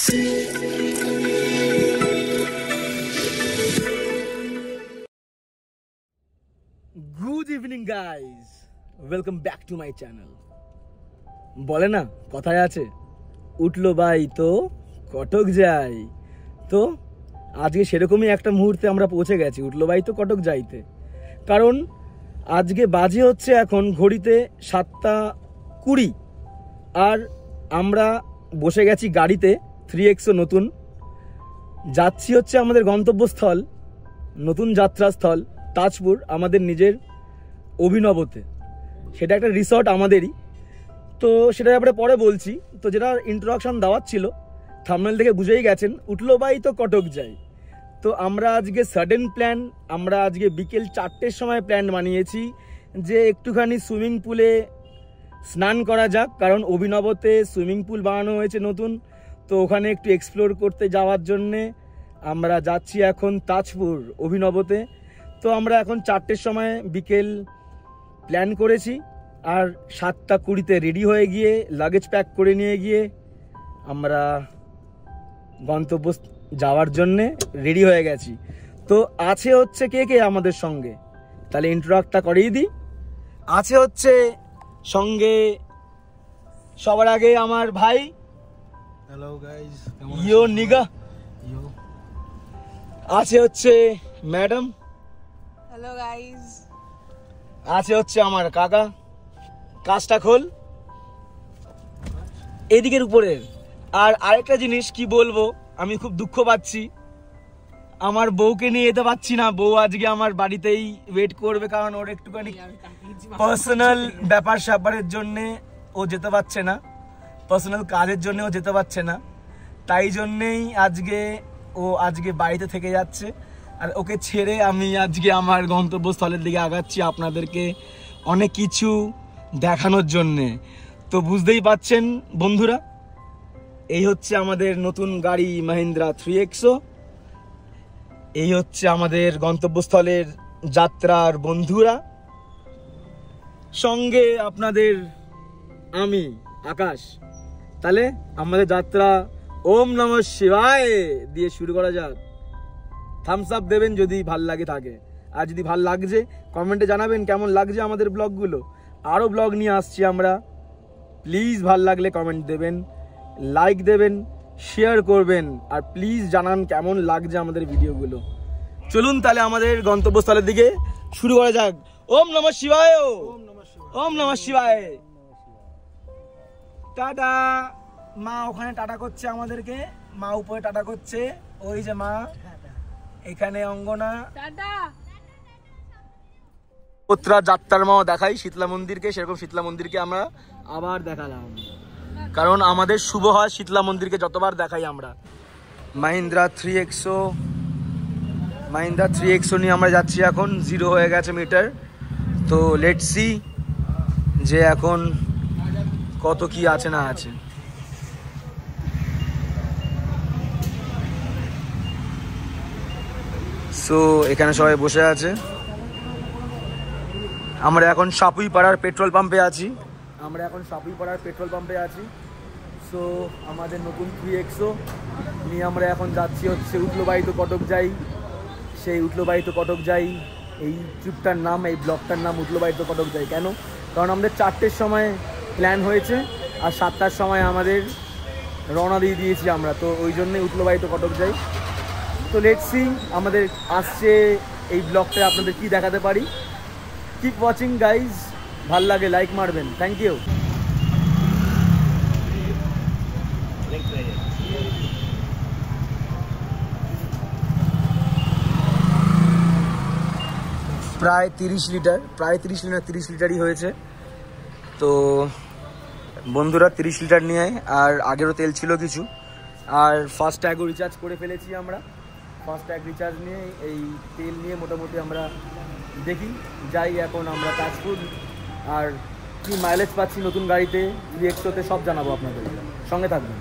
Good evening guys, welcome back to my channel. বলে না কথায় আছে, উঠলো বাই তো কটক যাই। তো আজকে সেরকমই একটা মুহূর্তে আমরা পৌঁছে গেছি, উঠলো বাই তো কটক যাইতে। কারণ আজকে বাজে হচ্ছে এখন ঘড়িতে 7:20, আর আমরা বসে গেছি গাড়িতে 3XO নতুন। যাচ্ছি হচ্ছে আমাদের গন্তব্যস্থল, নতুন যাত্রাস্থল তাজপুর, আমাদের নিজের অভিনবতে। সেটা একটা রিসর্ট আমাদেরই, তো সেটা ব্যাপারে পরে বলছি। তো যেটা ইন্ট্রোডাকশন দেওয়ার ছিল, থাম্বনেল থেকে বুঝেই গেছেন, উঠলো বাই তো কটক যাই। তো আমরা আজকে সাডেন প্ল্যান, আমরা আজকে বিকেল 4টের সময় প্ল্যান বানিয়েছি যে একটুখানি সুইমিং পুলে স্নান করা যাক। কারণ অভিনবতে সুইমিং পুল বানানো হয়েছে নতুন, তো ওখানে একটু এক্সপ্লোর করতে যাওয়ার জন্যে আমরা যাচ্ছি এখন তাজপুর অভিনবতে। তো আমরা এখন 4টের সময় বিকেল প্ল্যান করেছি, আর 7:20 রেডি হয়ে গিয়ে লাগেজ প্যাক করে নিয়ে গিয়ে আমরা গন্তব্য যাওয়ার জন্যে রেডি হয়ে গেছি। তো আছে হচ্ছে কে কে আমাদের সঙ্গে, তাহলে ইন্ট্রোডাক্টটা করিয়ে দিই। আছে হচ্ছে সঙ্গে সবার আগে আমার ভাই, হ্যালো গাইস, ইয়ো নিগা। আছে হচ্ছে ম্যাডাম, হ্যালো গাইস। আছে হচ্ছে আমার কাকা। কাজটা খোল এদিকের উপরের। আর আরেকটা জিনিস কি বলবো, আমি খুব দুঃখ পাচ্ছি, আমার বউকে নিয়ে যেতে পারছি না। বউ আজকে আমার বাড়িতেই ওয়েট করবে, কারণ ওর একটুখানি পার্সোনাল ব্যাপার স্যাপারের জন্যে ও যেতে পারছে না, পার্সোনাল কাজের জন্য ও যেতে পারছে না। তাই জন্যেই ও আজকে বাড়িতে থেকে যাচ্ছে, আর ওকে ছেড়ে আমি আজকে আমার গন্তব্যস্থলের দিকে আগাচ্ছি আপনাদেরকে অনেক কিছু দেখানোর জন্যে। তো বুঝতেই পাচ্ছেন বন্ধুরা, এই হচ্ছে আমাদের নতুন গাড়ি মাহিন্দ্রা 3XO। এই হচ্ছে আমাদের গন্তব্যস্থলের যাত্রার বন্ধুরা, সঙ্গে আপনাদের আমি আকাশ। তাহলে আমাদের যাত্রা ওম নমঃ শিবায় দিয়ে শুরু করা যাক। থামস আপ দেবেন যদি ভাল লাগে থাকে, আর যদি ভাল লাগছে কমেন্টে জানাবেন কেমন লাগছে আমাদের ব্লগগুলো। আরও ব্লগ নিয়ে আসছি আমরা, প্লিজ ভাল লাগলে কমেন্ট দেবেন, লাইক দেবেন, শেয়ার করবেন, আর প্লিজ জানান কেমন লাগছে আমাদের ভিডিওগুলো। চলুন তাহলে আমাদের গন্তব্যস্থলের দিকে শুরু করা যাক। ওম নমঃ শিবায়, ওম নমঃ শিবায়। টাটা। মা ওখানে টাটা করছে আমাদেরকে, মা উপরে টাটা করছে, ওই যে মা, এখানে অঙ্গনা। টাটা। উত্তরা যাত্রার মাও দেখাই শীতলা মন্দিরকে, সেরকম শীতলা মন্দিরকে আমরা আবার দেখালাম, কারণ আমাদের শুভ হয় শীতলা মন্দিরকে যতবার দেখাই আমরা। মাহিন্দ্রা 3XO নিয়ে আমরা যাচ্ছি, এখন 0 হয়ে গেছে মিটার। তো লেটস সি যে এখন কত কি আছে না আছে। সো এখানে সবাই বসে আছে, আমরা এখন সাপুইপাড়ার পেট্রোল পাম্পে আছি। সো আমাদের নতুন 3XO নিয়ে আমরা এখন যাচ্ছি হচ্ছে উঠলো বাই তো কটক যাই। সেই উঠলো বাই তো কটক যাই, এই ট্রিপটার নাম, এই ব্লগটার নাম উঠলো বাই তো কটক যাই। কেন? কারণ আমাদের 4টের সময় প্ল্যান হয়েছে, আর 7টার সময় আমাদের রওনা দিয়ে দিয়েছি আমরা, তো ওই জন্যই উঠলো বাই তো কটক যাই। তো লেটস সি আমাদের আসছে এই ব্লগটা আপনাদের কি দেখাতে পারি। কিপ ওয়াচিং গাইজ, ভাল লাগে লাইক মারবেন, থ্যাংক ইউ। প্রায় 30 লিটারই হয়েছে। তো বন্ধুরা 30 লিটার নিয়ে, আর আগেরও তেল ছিল কিছু, আর ফাস্ট ট্যাগও রিচার্জ করে ফেলেছি আমরা। ফাস্ট ট্যাগ রিচার্জ নিয়ে, এই তেল নিয়ে মোটামুটি আমরা দেখি যাই এখন আমরা তাজপুর। আর কি মাইলেজ পাচ্ছি নতুন গাড়িতে 3XOতে সব জানাবো আপনাদের, সঙ্গে থাকবেন।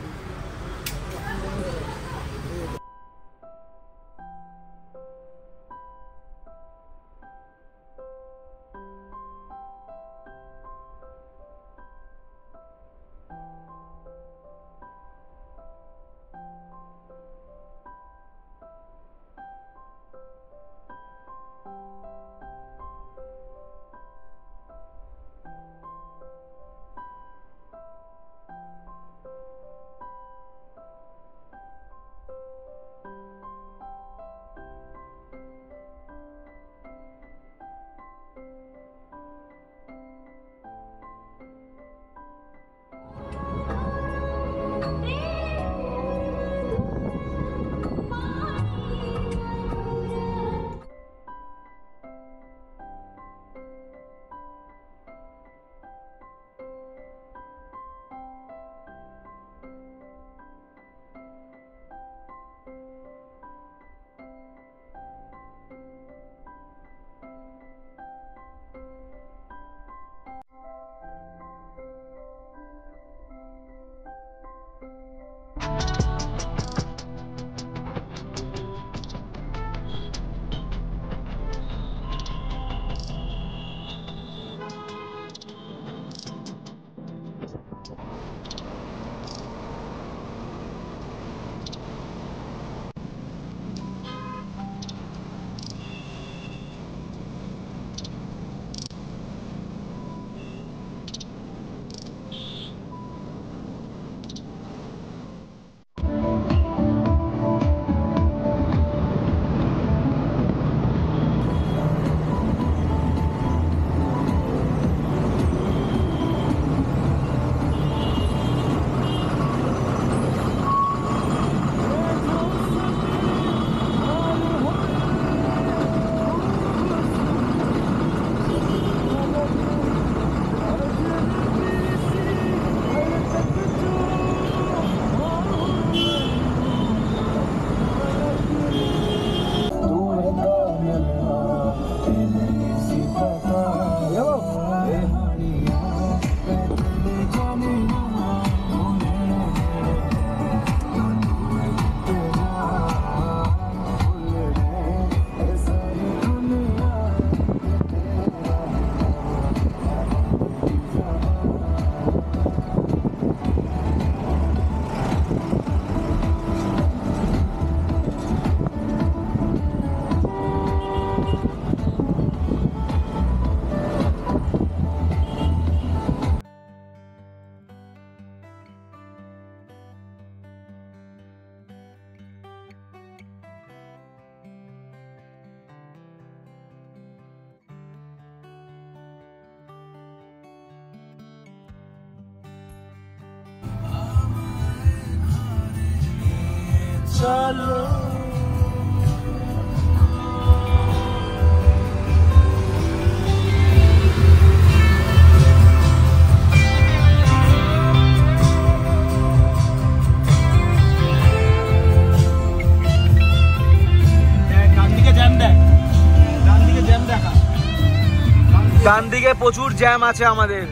চলো। ডান দিকে প্রচুর জ্যাম আছে আমাদের।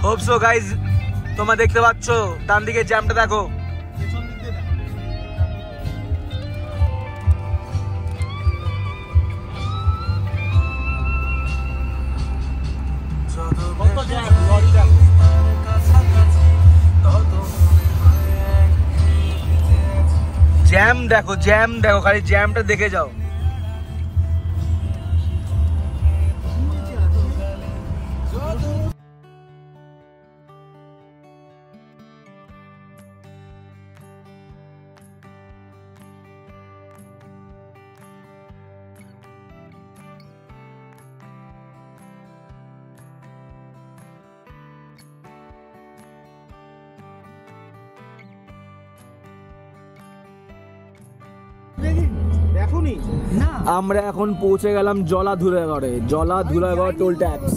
হোপ সো গাইজ তোমরা দেখতে পাচ্ছ ডান দিকে জ্যামটা দেখো। জ্যাম দেখো, জ্যাম দেখো, খালি জ্যামটা দেখে যাও। আমরা এখন পৌঁছে গেলাম জলা ধুলাগড়ে, জলা ধুলাগড় টোল ট্যাক্স।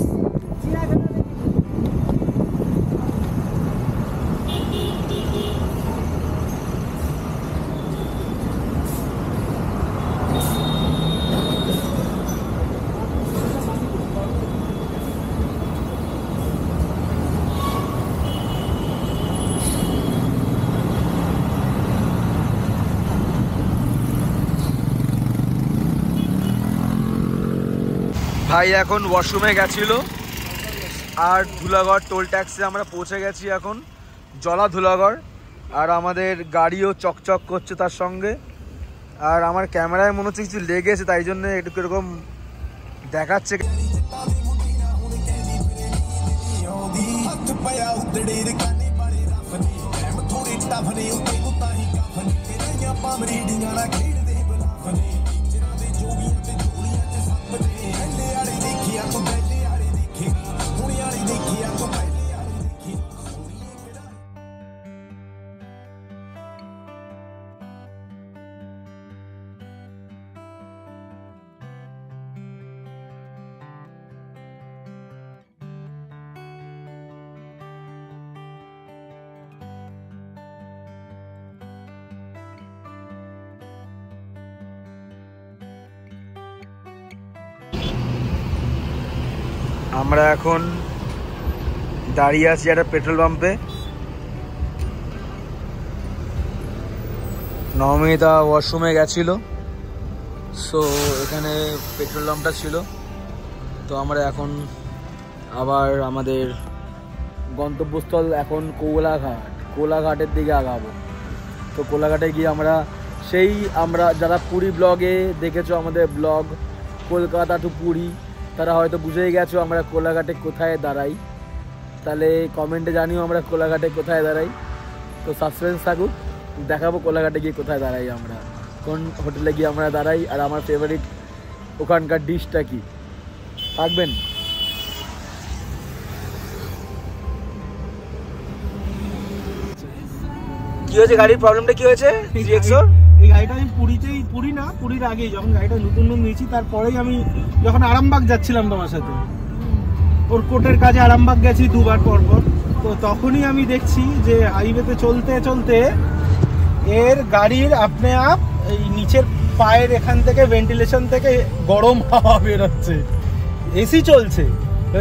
ভাই এখন ওয়াশরুমে গেছিল আর ধুলাগড় টোল ট্যাক্সে আমরা পৌঁছে গেছি এখন জলা ধুলাগড়। আর আমাদের গাড়িও চকচক করছে তার সঙ্গে। আর আমার ক্যামেরায় মনে হচ্ছে কিছু লেগেছে, তাই জন্য একটু এরকম দেখাচ্ছে। আমরা এখন দাঁড়িয়ে আছি একটা পেট্রোল পাম্পে। নবমিতা ওয়াশরুমে গেছিল, সো এখানে পেট্রোল পাম্পটা ছিল। তো আমরা এখন আবার আমাদের গন্তব্যস্থল এখন কোলাঘাট, কোলাঘাটের দিকে আগাবো। তো কোলাঘাটে গিয়ে আমরা যারা পুরী ব্লগে দেখেছো আমাদের ব্লগ কলকাতা টু পুরী, তারা হয়তো বুঝেই গেছো আমরা কোলাঘাটে কোথায় দাঁড়াই। তাহলে কমেন্টে জানিও আমরা কোলাঘাটে কোথায় দাঁড়াই। তো সাসপেন্স থাকুক, দেখাবো কোলাঘাটে গিয়ে কোথায় দাঁড়াই, আমরা কোন হোটেলে গিয়ে আমরা দাঁড়াই, আর আমার ফেভারিট ওখানকার ডিশটা কি। থাকবেন। কি হয়েছে গাড়ির প্রবলেমটা, কি হয়েছে? এই গাড়িটা আমি পুরীর আগেই যখন গাড়িটা নতুন নিয়েছি, তারপরেই আমি যখন আরামবাগ যাচ্ছিলাম তোমার সাথে, ওর কোর্টের কাজে আরামবাগ গেছি দুবার পর। তো তখনই আমি দেখছি যে হাইওয়েতে চলতে চলতে এর গাড়ির আপনি আপ এই নিচের পায়ের এখান থেকে ভেন্টিলেশন থেকে গরম হাওয়া বেরোচ্ছে। এসি চলছে,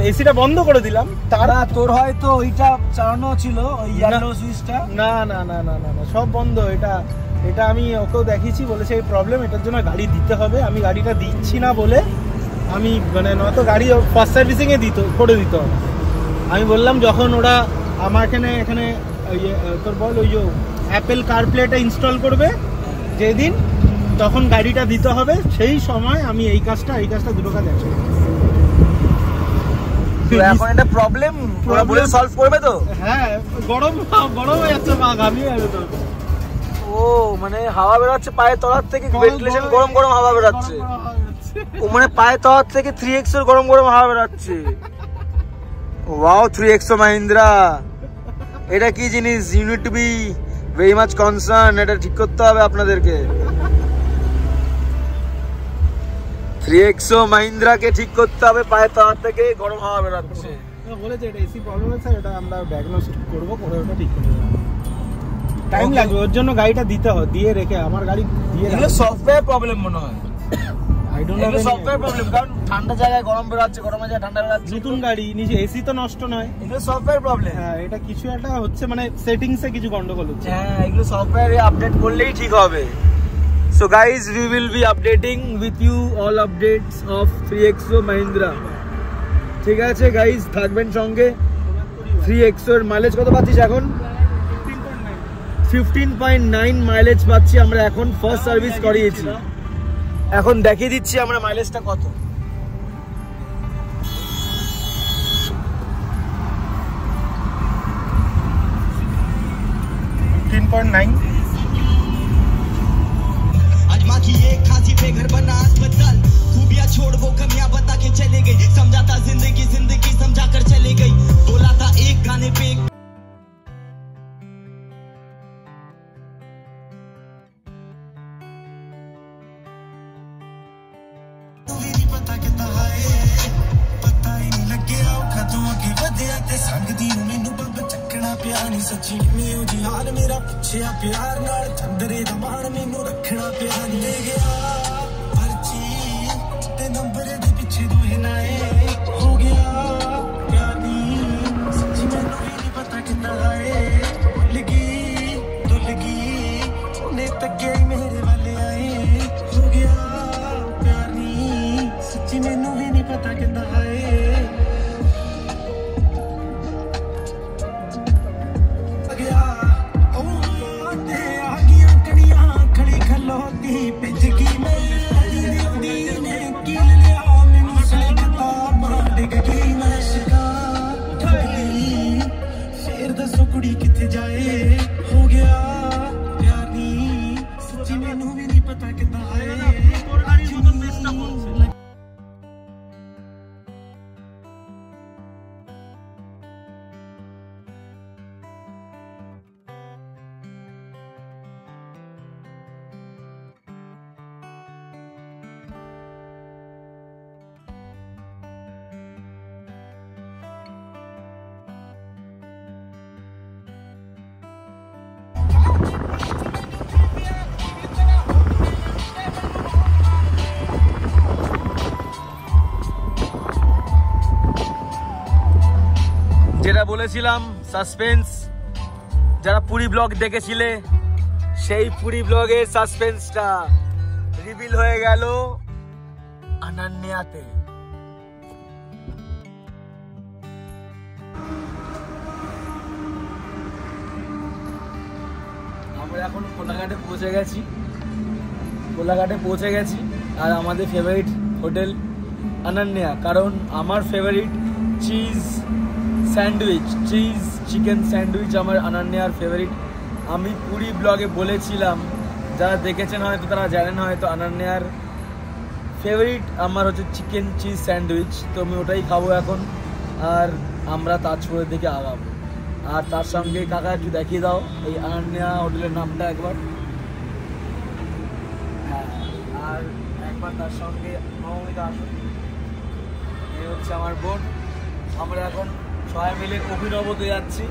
এসিটা বন্ধ করে দিলাম। তারা তোর হয়তো ওইটা চালানো ছিল, ওই ইয়েলো সুইচটা। না না না না না না, সব বন্ধ। এটা আমি ওকেও দেখিয়েছি, বলেছে এই প্রবলেম, এটার জন্য গাড়ি দিতে হবে। আমি গাড়িটা দিচ্ছি না বলে আমি নয়তো গাড়ি ফার্স্ট সার্ভিসিংয়ে করে দিত। আমি বললাম যখন ওরা আমার এখানে তোর বল ওই অ্যাপেল কারপ্লেটা ইনস্টল করবে যেদিন, তখন গাড়িটা দিতে হবে। সেই সময় আমি এই কাজটা দুটো কাজ একসাথে। এখন একটা প্রবলেম ওরা বলে সলভ করবে তো? হ্যাঁ, গরম হয়ে যাচ্ছে, মা ঘামিয়ে যাবে তো। ও মানে হাওয়া বেরোচ্ছে পায়ের তলার থেকে, ভেন্টিলেশন গরম গরম হাওয়া বেরোচ্ছে। ও মানে পায়ের তলার থেকে 3X এর গরম গরম হাওয়া বেরোচ্ছে। ওয়াও, 3X মাহিন্দ্রা, এটা কি জিনিস? You need to be very much concern, এটা ঠিক করতে হবে আপনাদেরকে। 3XO মাহিন্দ্রাকে ঠিক করতে হবে, পায়ের তলার থেকে গরম হাওয়া বেরোচ্ছে। বলেছে এটা এসি প্রবলেম আছে, এটা আমরা ডায়াগনোস্টিক করব, করে ওটা ঠিক করে দেব। টাইম লাগবে, ওর জন্য গাড়িটা দিতে হবে, দিয়ে রেখে আমার গাড়ি দিয়ে এগুলো সফটওয়্যার প্রবলেম মনে হয়। আই ডোন্ট নো, এগুলো সফটওয়্যার প্রবলেম, কারণ ঠান্ডা জায়গায় গরম বেরোচ্ছে, গরম জায়গায় ঠান্ডা বেরোচ্ছে। নতুন গাড়ি, নিচে এসি তো নষ্ট নয়, এগুলো সফটওয়্যার প্রবলেম। হ্যাঁ এটা কিছু একটা হচ্ছে, মানে সেটিংসে কিছু গন্ডগোল হচ্ছে। হ্যাঁ এগুলো সফটওয়্যারে আপডেট করলেই ঠিক হবে। So guys, we will be updating with you all updates of 3XO Mahindra. ঠিক আছে গাইজ, থাকবেন সঙ্গে। 3XO এর মাইলেজ কত পাচ্ছিস এখন? 15.9 মাইলেজ পাচ্ছি আমরা এখন, ফার্স্ট সার্ভিস করিয়েছি। এখন দেখিয়ে দিচ্ছি আমরা মাইলেজটা কত। 15.9। अजमा की एक खांसी पे घर बना अस्पताल, खूबियां छोड़ वो कमियां बता के चले गई, समझा था जिंदगी जिंदगी समझा कर चले गई, बोला था एक गाने पे पता कितना है, पता ही नहीं लगे आओ खतों के वधिया ते संग दी मैनू बब चकना पिया नहीं, सच्ची में ओ जी हाल मेरा पिछे प्यार नाल चंदरे दा मान मैनू रखना पिया नहीं, दे गया पर्ची ते नंबर दे पीछे दोहे नाए, हो गया प्यार नहीं, सच्ची मैनू भी नहीं पता कितना है, भुल गई ने तके मेरे वाले आए, हो गया प्यार नहीं, सच्ची मैनू भी नहीं पता कितना है। कुड़ी किथे जाए, हो गया प्यार नहीं, सच्ची मैनू भी नहीं पता कितना है। যেটা বলেছিলাম সাসপেন্স, যারা পুরী ব্লগ দেখেছিলে সেই পুরী ব্লগের সাসপেন্সটা রিভিল হয়ে গেল আনান্যাতে। আমরা এখন কোলাঘাটে পৌঁছে গেছি, আর আমাদের ফেভারিট হোটেল আনান্যা, কারণ আমার ফেভারিট চিজ চিকেন স্যান্ডউইচ আমার আনান্যার ফেভারিট। আমি পুরী ব্লগে বলেছিলাম, যারা দেখেছেন হয়তো তারা জানেন, হয়তো আনান্যার ফেভারিট আমার হচ্ছে চিকেন চিজ স্যান্ডউইচ, তো আমি ওটাই খাবো এখন। আর আমরা তাজপুরের দিকে আগাবো। আর তার সঙ্গে কাকা একটু দেখিয়ে দাও এই আনান্যা হোটেলের নামটা একবার। হ্যাঁ, আর একবার তার সঙ্গে মৌমিতা আসুন, এই হচ্ছে আমার বোন। আমরা এখন সবাই মিলে অভিনবতে যাচ্ছি,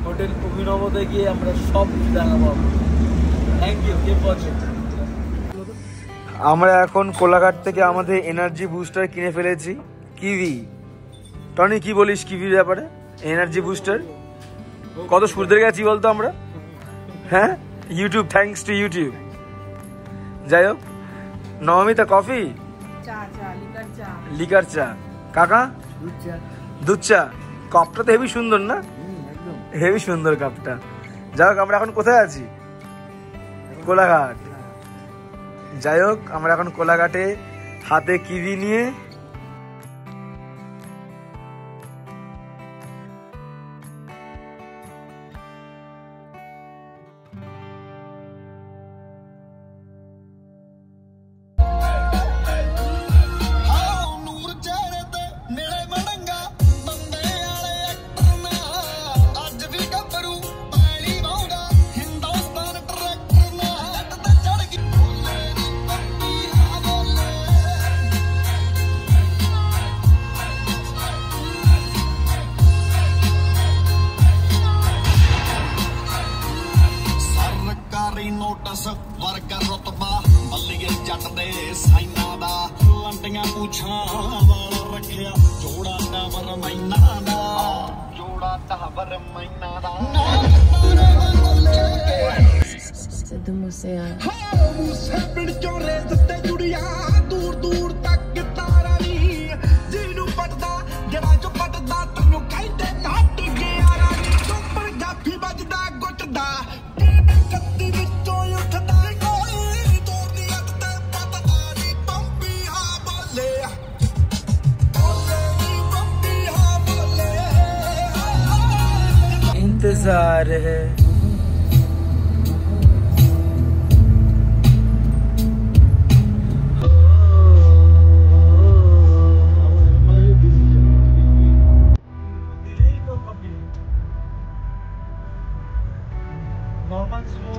হোটেল অভিনবতে গিয়ে আমরা সব কিছু দেখাবো। Thank you, keep watching. আমরা এখন কোলাঘাট থেকে আমাদের এনার্জি বুস্টার কিনে ফেলেছি, কিভি। টনি কি বলিস কিভির ব্যাপারে? এনার্জি বুস্টার কত সুন্দর গেছি বলতো আমরা। হ্যাঁ, ইউটিউব, থ্যাঙ্কস টু ইউটিউব। যাই হোক, নবমিতা কফি, লিকার চা, কাকা দুধ চা। কাপটা তো হেভি সুন্দর না? হেভি সুন্দর কাপটা। যাই হোক, আমরা এখন কোথায় আছি? কোলাঘাট। যাই হোক, আমরা এখন কোলাঘাটে হাতে কিভি নিয়ে ਗਲਾਸ ਵਰਗਾ ਰੁਤਬਾ ਬੱਲੀਏ ਜੱਟ ਦੇ ਸਾਈਨਾ ਦਾ ਲੰਡੀਆਂ ਪੁੱਛਾਂ ਵਾਲਾ ਰੱਖਿਆ ਜੋੜਾ ਟਾਵਰ ਮੈਨਾ ਦਾ ਜੋੜਾ ਟਾਵਰ ਮੈਨਾ ਦਾ ਸਿੱਧੂ ਮੂਸੇਵਾਲਾ ਮੂਸੇ ਪਿੰਡ ਚੋਂ ਰੇਸ ਤੇ ਜੁੜੀਆਂ ਦੂਰ ਦੂਰ ਤੱਕ ਤਾਰਾ ਨੀ ਜਿਹਨੂੰ ਪਟਦਾ ਜਿਹੜਾ ਜੋ ਪਟਦਾ ਤੈਨੂੰ ਕਹਿੰਦੇ ਨੱਟ ਗਿਆ ਰਾਣੀ ਸੁਪਰ ਜਾਫੀ ਵੱਜਦਾ ਗੁੱਟਦਾ ਕੱਤੀ ਵਿੱਚੋਂ ਉੱਠਦਾ ਕੋਈ ਤੋੜ ਦੀ ਅੱਤ ਤੇ ਪਟਦਾ ਨੀ ਪੰਪੀ ਆ ਬੋਲੇ ਬੋਲੇ ਨੀ ਪੰਪੀ ਆ ਬੋਲੇ इंतजार है নর্মাল স্লো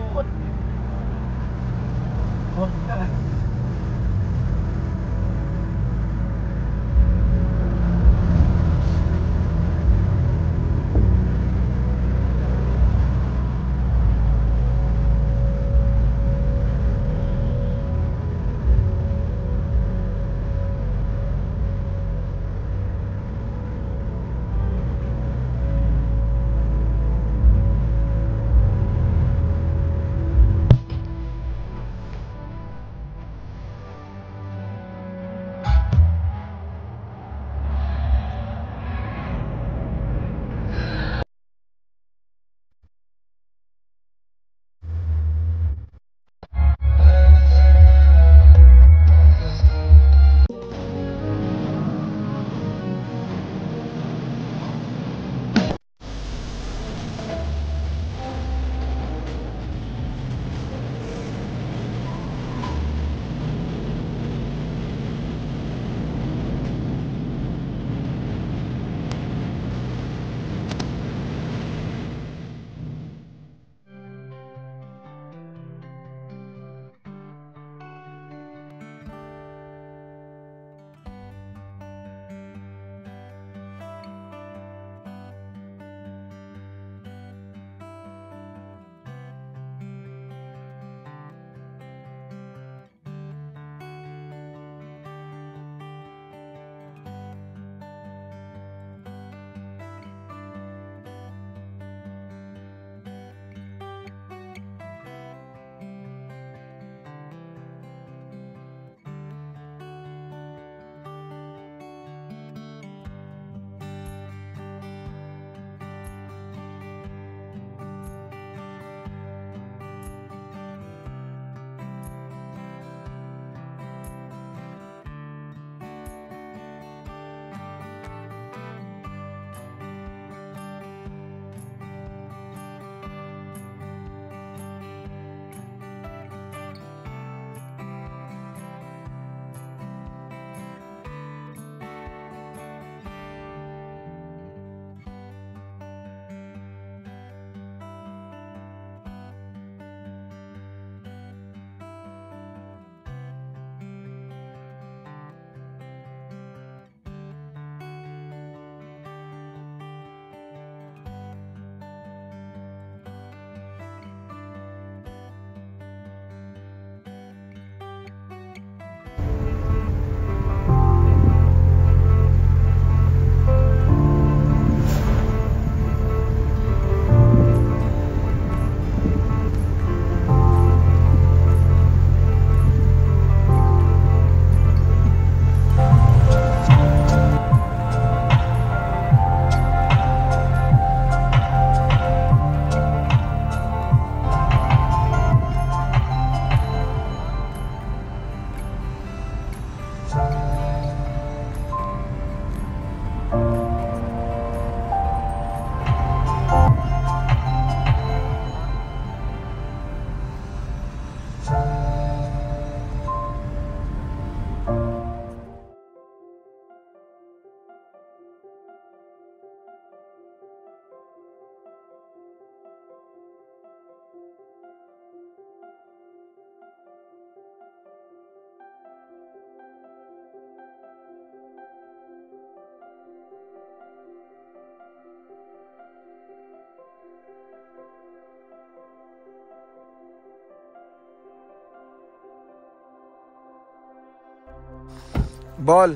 বল,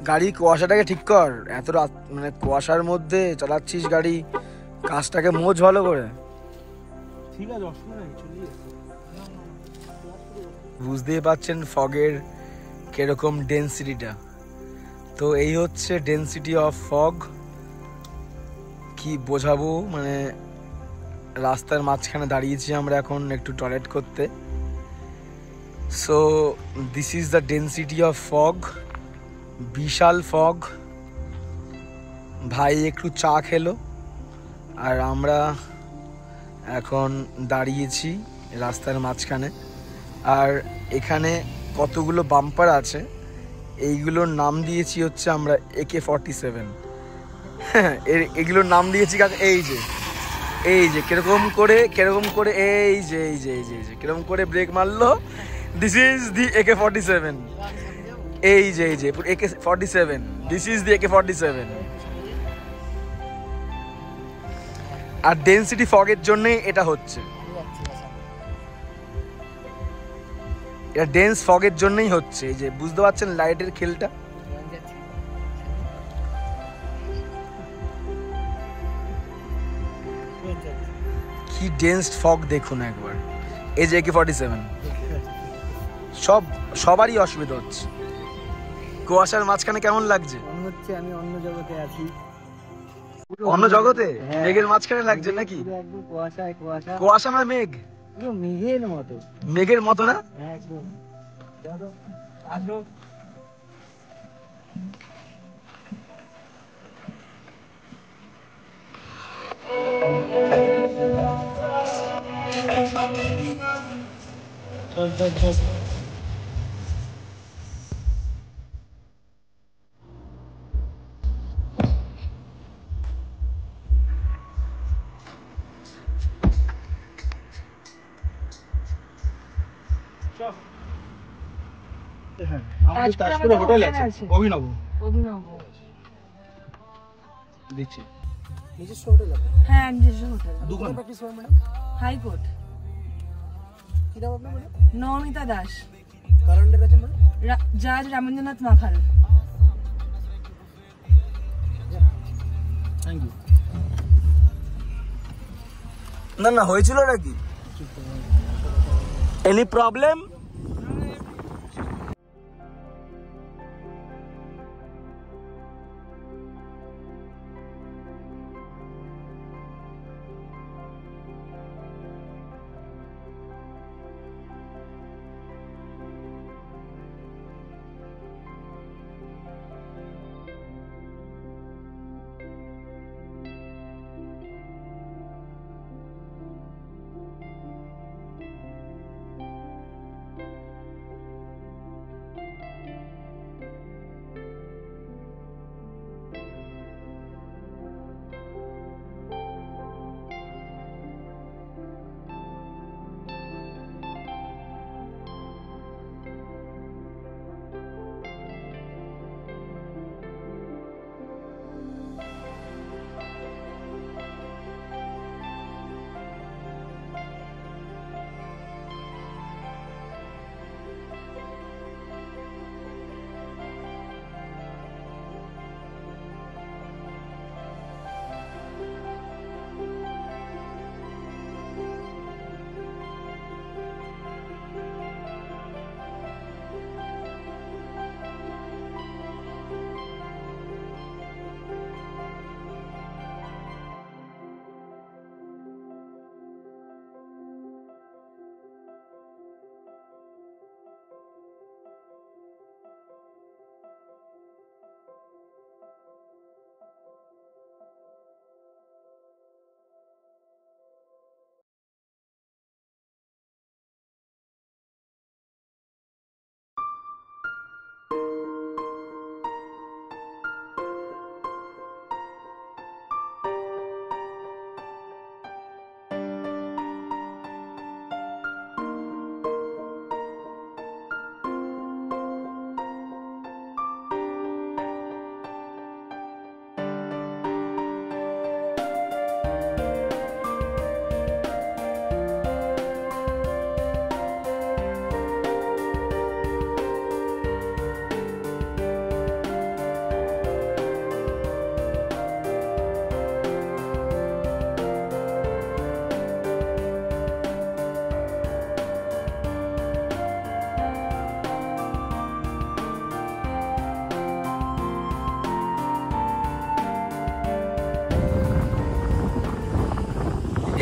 গাড়ি কুয়াশাটাকে ঠিক কর। এত রাত মানে কুয়াশার মধ্যে চালাচ্ছিস গাড়ি, কাজটাকে মোজ ভালো করে। ঠিক আছে, অসুবিধা নেই, চলিয়ে। বুঝতেই পাচ্ছেন ফগের কিরকম ডেন্সিটিটা। তো এই হচ্ছে ডেন্সিটি অফ ফগ। কি বোঝাবো, মানে রাস্তার মাঝখানে দাঁড়িয়েছি আমরা এখন একটু টয়লেট করতে। So this is the density of fog, বিশাল ফগ। ভাই একটু চা খেলো আর আমরা এখন দাঁড়িয়েছি রাস্তার মাঝখানে। আর এখানে কতগুলো বাম্পার আছে, এইগুলোর নাম দিয়েছি হচ্ছে আমরা AK-47। হ্যাঁ, এগুলোর নাম দিয়েছি এই যে কিরকম করে এই যে কিরকম করে ব্রেক মারলো। This is the AK-47। এই যে AK-47, this is the AK-47। আর ডেন্সিটি ফগের জন্যই এটা হচ্ছে, এটা ডেন্স ফগের জন্যই হচ্ছে। এই যে বুঝতে পারছেন লাইটের খেলটা। কি ডেন্স ফগ দেখুন একবার। এই যে AK-47, সবারই অসুবিধা হচ্ছে। কুয়াশার মাঝখানে কেমন লাগছে? মনে হচ্ছে আমি অন্য জগতে আছি। অন্য জগতে? মেঘের মাঝখানে লাগছে নাকি? একদম কুয়াশায় কুয়াশা, কুয়াশা না মেঘ? পুরো মেঘের মতো। মেঘের মতো না? একদম। আসো। চল। তাজপুরে হোটেল আছে, অভিনব। দেখছি নিজস্ব হোটেল আছে। হ্যাঁ, নিজস্ব হোটেল। দোকান প্র্যাকটিস করেন ম্যাডাম? হাইকোর্ট। কি নাম আপনার ম্যাডাম? নমিতা দাস। কারেন্টের আছে ম্যাডাম? জাজ রামেন্দ্রনাথ মাখাল। Thank you. না হয়েছিল নাকি? Any problem?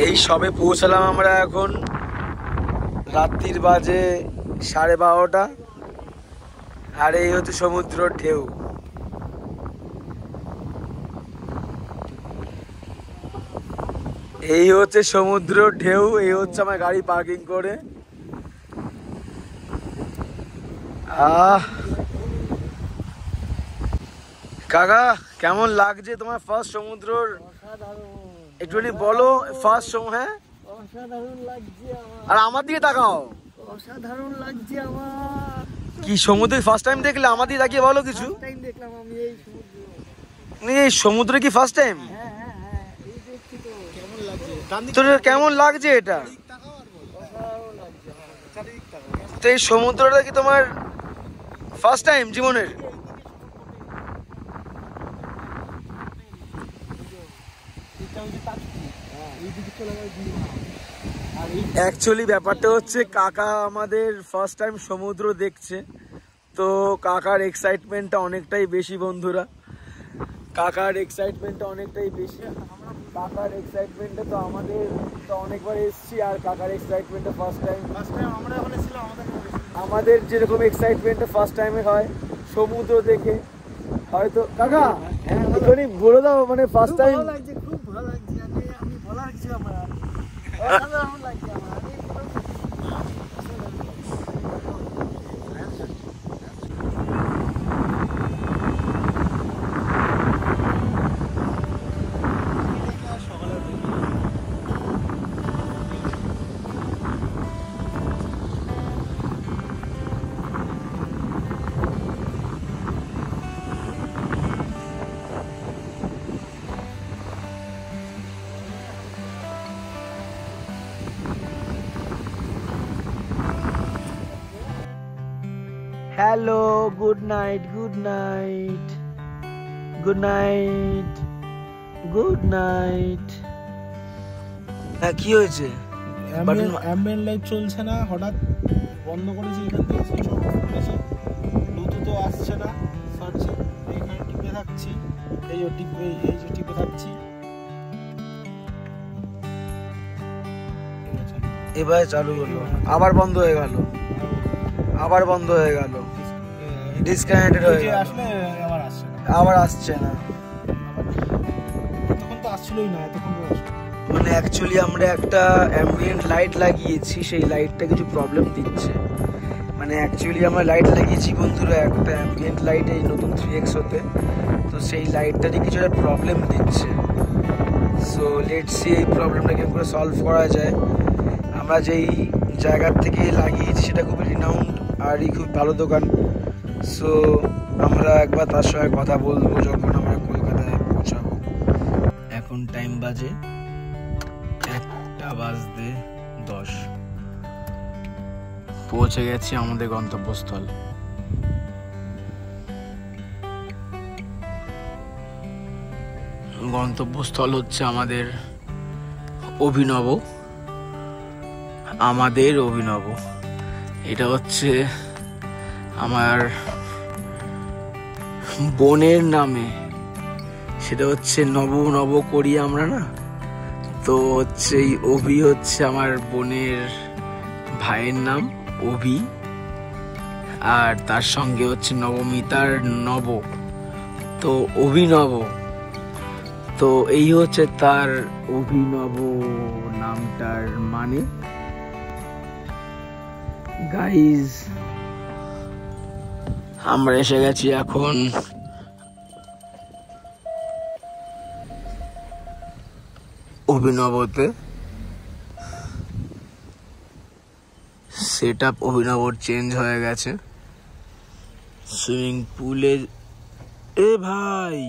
এই সবে পৌঁছালাম আমরা এখন, রাত্রির বাজে 12:30, আর এই হচ্ছে সমুদ্রের ঢেউ। এই হচ্ছে সমুদ্রের ঢেউ, এই হচ্ছে আমার গাড়ি পার্কিং করে। কাকা কেমন লাগছে তোমার ফার্স্ট সমুদ্রের? একটুখানি বলো ফার্স্ট হ্যাঁ। অসাধারণ লাগছে আমার। আর আমার দিকে তাকাও। অসাধারণ লাগছে আমার। কি সমুদ্রে ফার্স্ট টাইম দেখলে? আমার দিকে তাকিয়ে বলো কিছু। টাইম দেখলাম আমি এই সমুদ্র। এই সমুদ্রে কি ফার্স্ট টাইম? হ্যাঁ হ্যাঁ হ্যাঁ, এই দেখছি তো। কেমন লাগছে? তোর কেমন লাগছে এটা? অসাধারণ লাগছে আমার। তো এই সমুদ্রটা কি তোমার ফার্স্ট টাইম জীবনের? অ্যাকচুয়ালি ব্যাপারটা হচ্ছে কাকা আমাদের ফার্স্ট টাইম সমুদ্র দেখছে, তো কাকার এক্সাইটমেন্টটা অনেকটাই বেশি বন্ধুরা, কাকার এক্সাইটমেন্টটা অনেকটাই বেশি। কাকার এক্সাইটমেন্টটা তো আমাদের তো অনেকবার এসছি, আর কাকার এক্সাইটমেন্টটা ফার্স্ট টাইম। আমরা যখন এসেছিলাম আমাদের যেরকম এক্সাইটমেন্টটা ফার্স্ট টাইমে হয় সমুদ্র দেখে, হয়তো কাকা এখনই বলে দাও মানে ফার্স্ট টাইম। ভালো লাগছে, খুব ভালো লাগছে। আমি বলার কিছু আমার অসাধারণ লাগছে আমার। Hello, good night, good night, good night, good night. হ্যাঁ কি হয়েছে? অ্যাম্বিয়েন্ট লাইট চলছে না, হঠাৎ বন্ধ করেছি, এখান থেকে সুইচ অফ করেছি, ব্লুটুথও আসছে না, সার্চে এইখানে টিপে থাকছি, এই যে টিপে থাকছি। এবার চালু হলো, আবার বন্ধ হয়ে গেল, আবার বন্ধ হয়ে গেল, ডিসকানেক্টেড হয়ে গেল, আসলে আবার আসছে না, আবার আসছে না। তখন তো আসছিলই না, এতক্ষণ তো আসছে। মানে অ্যাকচুয়ালি আমরা একটা অ্যাম্বিয়েন্ট লাইট লাগিয়েছি, সেই লাইটটা কিছু প্রবলেম দিচ্ছে। মানে অ্যাকচুয়ালি আমরা লাইট লাগিয়েছি বন্ধুরা, একটা অ্যাম্বিয়েন্ট লাইট এই নতুন 3X হতে, তো সেই লাইটটারই কিছু একটা প্রবলেম দিচ্ছে। সো লেটস সি এই প্রবলেমটা কেমন করে সলভ করা যায়। আমরা যেই জায়গার থেকে লাগিয়েছি সেটা খুবই রিনাউন্ড আর খুব ভালো দোকান, সো আমরা একবার তার সঙ্গে কথা বলবো যখন আমরা কলকাতায় পৌঁছাবো। এখন টাইম বাজে 1:10, পৌঁছে গেছি আমাদের গন্তব্যস্থল। গন্তব্যস্থল হচ্ছে আমাদের অভিনব। এটা হচ্ছে আমার বোনের নামে, সেটা হচ্ছে নব করি আমরা না, তো হচ্ছে এই অভি হচ্ছে আমার বোনের ভাইয়ের নাম অভি, আর তার সঙ্গে হচ্ছে নবমিতার নব, তো অভিনব। তো এই হচ্ছে তার অভিনব নামটার মানে। গাইজ আমরা এসে গেছি এখন অভিনবতে। সেট আপ অভিনবর চেঞ্জ হয়ে গেছে। সুইমিং পুলে এ ভাই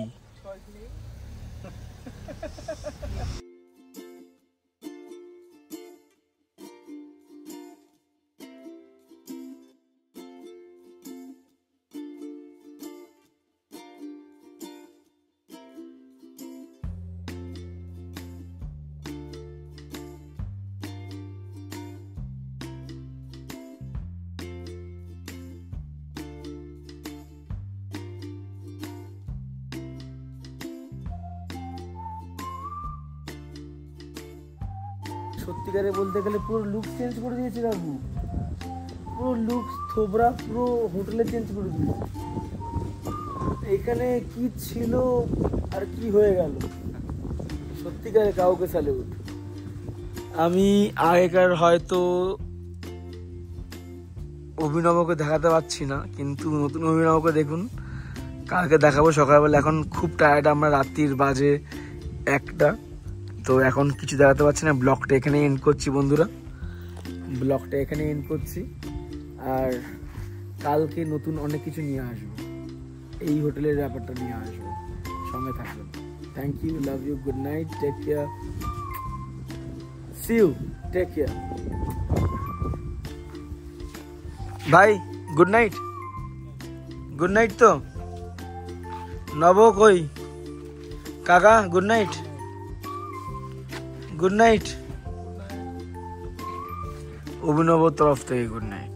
সত্যিকারে বলতে গেলে পুরো লুক চেঞ্জ করে দিয়েছে কাকু, পুরো লুক থোবরা পুরো হোটেলে চেঞ্জ করে দিয়েছে। এখানে কি ছিল আর কি হয়ে গেল, সত্যিকারে কাউকে স্যালুট। আমি আগেকার হয়তো অভিনবকে দেখাতে পারছি না, কিন্তু নতুন অভিনবকে দেখুন, কালকে দেখাবো সকালবেলা। এখন খুব টায়ার্ড আমরা, রাত্রির বাজে 1টা, তো এখন কিছু দেখাতে পারছি না। ব্লগটা এখানে এন্ড করছি বন্ধুরা, ব্লগটা এখানে এন্ড করছি। আর কালকে নতুন অনেক কিছু নিয়ে আসবো, এই হোটেলের ব্যাপারটা নিয়ে আসবো, সঙ্গে থাকবেন। Thank you, love you, good night, take care, see you, take care. ভাই গুড নাইট, গুড নাইট। তো নব কই, কাকা গুড নাইট, গুড নাইট। অভিনবর তরফ থেকে গুড নাইট।